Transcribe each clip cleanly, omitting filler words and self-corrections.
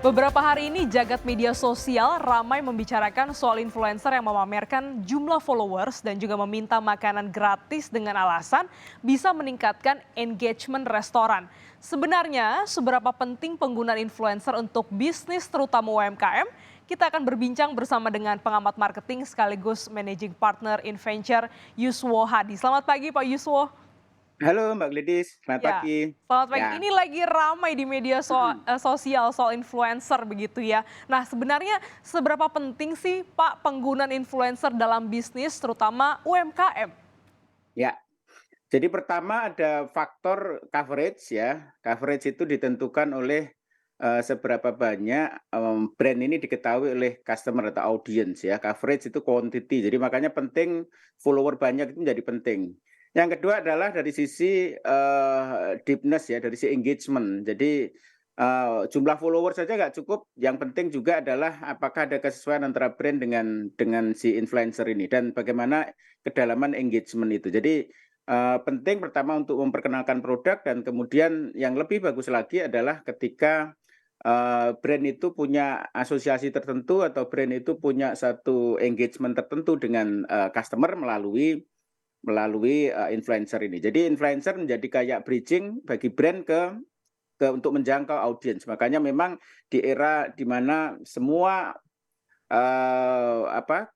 Beberapa hari ini jagat media sosial ramai membicarakan soal influencer yang memamerkan jumlah followers dan juga meminta makanan gratis dengan alasan bisa meningkatkan engagement restoran. Sebenarnya, seberapa penting penggunaan influencer untuk bisnis terutama UMKM? Kita akan berbincang bersama dengan pengamat marketing sekaligus managing partner InVenture Yuswo Hadi. Selamat pagi Pak Yuswo. Halo Mbak Gledis, selamat Ya, pagi. selamat pagi. Ya, Ini lagi ramai di media sosial soal influencer begitu ya. Nah, sebenarnya seberapa penting sih Pak penggunaan influencer dalam bisnis terutama UMKM? ya. Jadi pertama ada faktor coverage ya. Coverage itu ditentukan oleh seberapa banyak brand ini diketahui oleh customer atau audience ya. Coverage itu quantity. Jadi makanya penting follower banyak itu menjadi penting. Yang kedua adalah dari sisi deepness ya, dari sisi engagement. Jadi jumlah follower saja nggak cukup. Yang penting juga adalah apakah ada kesesuaian antara brand dengan si influencer ini dan bagaimana kedalaman engagement itu. Jadi penting pertama untuk memperkenalkan produk dan kemudian yang lebih bagus lagi adalah ketika brand itu punya asosiasi tertentu atau brand itu punya satu engagement tertentu dengan customer melalui influencer ini. Jadi influencer menjadi kayak bridging bagi brand untuk menjangkau audiens. Makanya memang di era di mana semua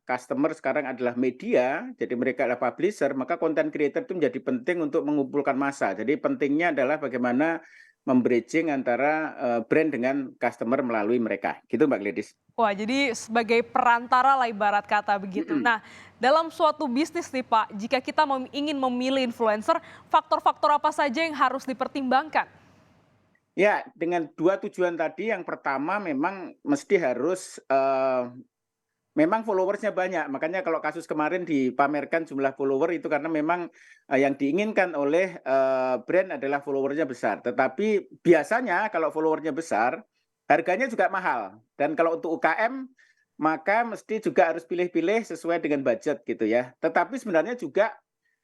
customer sekarang adalah media, jadi mereka adalah publisher, maka content creator itu menjadi penting untuk mengumpulkan massa. Jadi pentingnya adalah bagaimana membridging antara brand dengan customer melalui mereka. Gitu Mbak Gladys. Wah, jadi sebagai perantara lah ibarat kata begitu. Mm-mm. Nah, dalam suatu bisnis nih Pak, jika kita ingin memilih influencer, faktor-faktor apa saja yang harus dipertimbangkan? Ya, dengan dua tujuan tadi, yang pertama memang mesti harus memang followersnya banyak, makanya kalau kasus kemarin dipamerkan jumlah follower itu karena memang yang diinginkan oleh brand adalah followersnya besar. Tetapi biasanya kalau followersnya besar, harganya juga mahal. Dan kalau untuk UKM, maka mesti juga harus pilih-pilih sesuai dengan budget gitu ya. Tetapi sebenarnya juga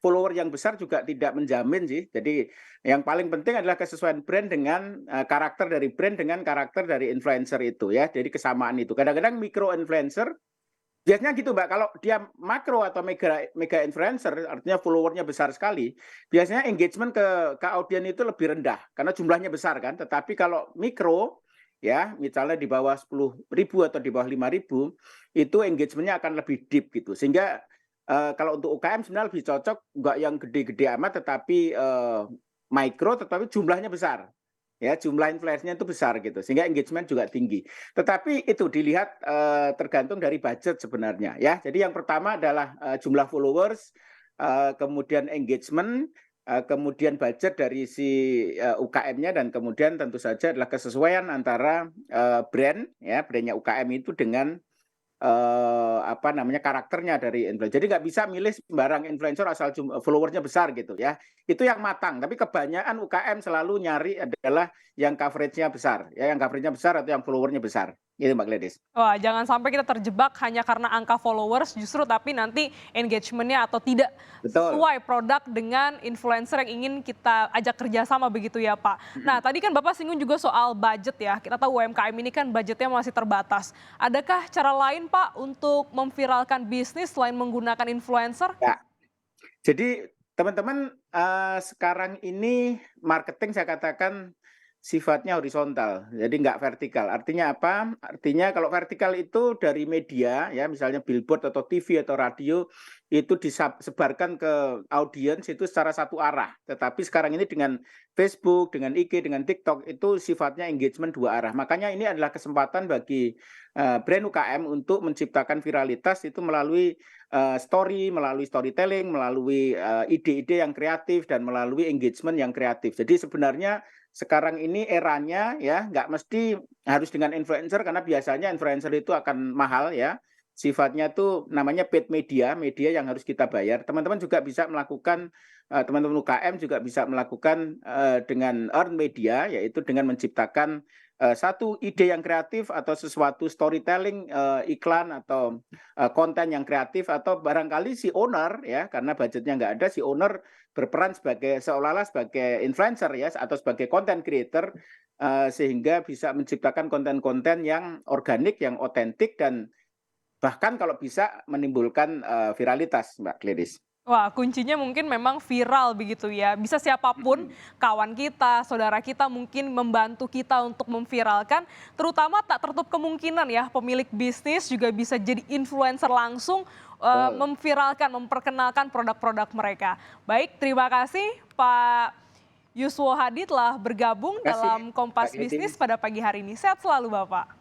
follower yang besar juga tidak menjamin sih. Jadi yang paling penting adalah kesesuaian brand dengan karakter dari brand dengan karakter dari influencer itu ya. Jadi kesamaan itu. Kadang-kadang micro influencer biasanya gitu Mbak, kalau dia makro atau mega influencer, artinya followernya besar sekali, biasanya engagement ke audien itu lebih rendah, karena jumlahnya besar kan. Tetapi kalau mikro, ya misalnya di bawah 10.000 atau di bawah 5.000, itu engagementnya akan lebih deep gitu. Sehingga kalau untuk UKM sebenarnya lebih cocok, nggak yang gede-gede amat, tetapi mikro, tetapi jumlahnya besar. Ya, jumlah influencernya itu besar gitu, sehingga engagement juga tinggi. Tetapi itu dilihat tergantung dari budget sebenarnya ya. Jadi yang pertama adalah jumlah followers, kemudian engagement, kemudian budget dari si UKM-nya dan kemudian tentu saja adalah kesesuaian antara brand ya, brandnya UKM itu dengan karakternya dari influencer. Jadi nggak bisa milih sembarang influencer asal followersnya besar gitu ya. Itu yang matang. Tapi kebanyakan UKM selalu nyari adalah yang coveragenya besar, ya yang coveragenya besar atau yang followernya besar. Gitu Mbak Gladys. Wah, jangan sampai kita terjebak hanya karena angka followers justru tapi nanti engagementnya atau tidak Betul. sesuai produk dengan influencer yang ingin kita ajak kerjasama begitu ya Pak. Nah tadi kan Bapak singgung juga soal budget ya, kita tahu UMKM ini kan budgetnya masih terbatas. Adakah cara lain Pak untuk memviralkan bisnis selain menggunakan influencer? Ya. Jadi teman-teman sekarang ini marketing saya katakan sifatnya horizontal, jadi nggak vertikal. Artinya apa? Artinya kalau vertikal itu dari media, ya misalnya billboard atau TV atau radio, itu disebarkan ke audiens itu secara satu arah. Tetapi sekarang ini dengan Facebook, dengan IG, dengan TikTok, itu sifatnya engagement dua arah. Makanya ini adalah kesempatan bagi brand UKM untuk menciptakan viralitas itu melalui story, melalui storytelling, melalui ide-ide yang kreatif, dan melalui engagement yang kreatif. Jadi sebenarnya sekarang ini eranya ya nggak mesti harus dengan influencer karena biasanya influencer itu akan mahal ya. Sifatnya tuh namanya paid media, media yang harus kita bayar. Teman-teman juga bisa melakukan teman-teman UKM juga bisa melakukan dengan earn media, yaitu dengan menciptakan satu ide yang kreatif atau sesuatu storytelling, iklan atau konten yang kreatif, atau barangkali si owner ya karena budgetnya nggak ada, si owner berperan sebagai seolah-olah sebagai influencer ya atau sebagai content creator sehingga bisa menciptakan konten-konten yang organik, yang otentik, dan bahkan kalau bisa menimbulkan viralitas, Mbak Gladys. Wah, kuncinya mungkin memang viral begitu ya. Bisa siapapun, Mhm. kawan kita, saudara kita mungkin membantu kita untuk memviralkan, terutama tak tertutup kemungkinan ya pemilik bisnis juga bisa jadi influencer langsung Betul. memviralkan, memperkenalkan produk-produk mereka. Baik, terima kasih Pak Yuswo Hadi telah bergabung Terima kasih, dalam Mbak Kompas Gladys. Bisnis pada pagi hari ini. Sehat selalu Bapak.